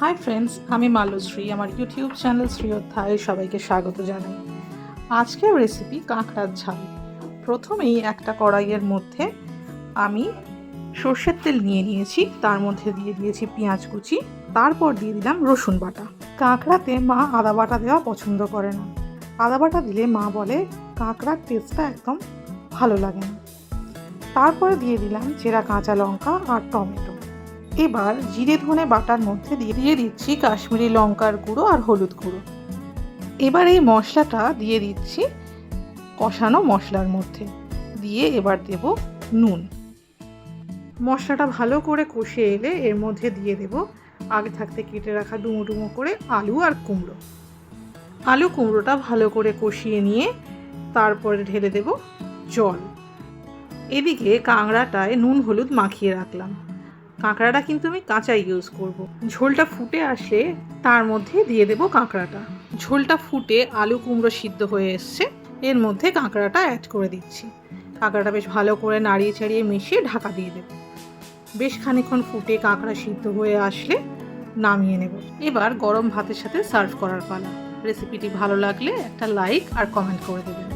Hi friends, আমি মালুশ্রী। আমার YouTube channel Shri অধ্যায়ে সবাইকে স্বাগত জানাই। আজকের রেসিপি কাঁকড়ার ঝাল। প্রথমেই একটা কড়াইয়ের মধ্যে আমি সর্ষের তেল নিয়ে নিয়েছি, তার মধ্যে দিয়ে দিয়েছি পেঁয়াজ কুচি, তারপর দিয়ে দিলাম রসুন বাটা। কাঁকড়াতে মা আদা বাটা দেওয়া পছন্দ করে না। আদা বাটা দিলে মা বলে কাঁকড়ার টেস্টটা একদম ভালো লাগে না। তারপরে দিয়ে দিলাম চেরা কাঁচা লঙ্কা আর টমেটো। এবার জিরে ধনে বাটার মধ্যে দিয়ে দিচ্ছি কাশ্মীরি লঙ্কার গুঁড়ো আর হলুদ গুঁড়ো। এবার এই মশলাটা দিয়ে দিচ্ছি কষানো মশলার মধ্যে, দিয়ে এবার দেব নুন। মশলাটা ভালো করে কষে এলে এর মধ্যে দিয়ে দেব আগে থাকতে কেটে রাখা ডুমো ডুমো করে আলু আর কুমড়ো। আলু কুমড়োটা ভালো করে কষিয়ে নিয়ে তারপরে ঢেলে দেব জল। এদিকে কাঁকড়াটায় নুন হলুদ মাখিয়ে রাখলাম। কাঁকড়াটা কিন্তু আমি কাঁচাই ইউজ করব। ঝোলটা ফুটে আসলে তার মধ্যে দিয়ে দেব কাঁকড়াটা। ঝোলটা ফুটে আলু কুমড়ো সিদ্ধ হয়ে এসছে, এর মধ্যে কাঁকড়াটা অ্যাড করে দিচ্ছি। কাঁকড়াটা বেশ ভালো করে নাড়িয়ে চাড়িয়ে মিশিয়ে ঢাকা দিয়ে দেব। বেশ খানিকক্ষণ ফুটে কাঁকড়া সিদ্ধ হয়ে আসলে নামিয়ে নেব। এবার গরম ভাতের সাথে সার্ভ করার পালা। রেসিপিটি ভালো লাগলে একটা লাইক আর কমেন্ট করে দেবেন।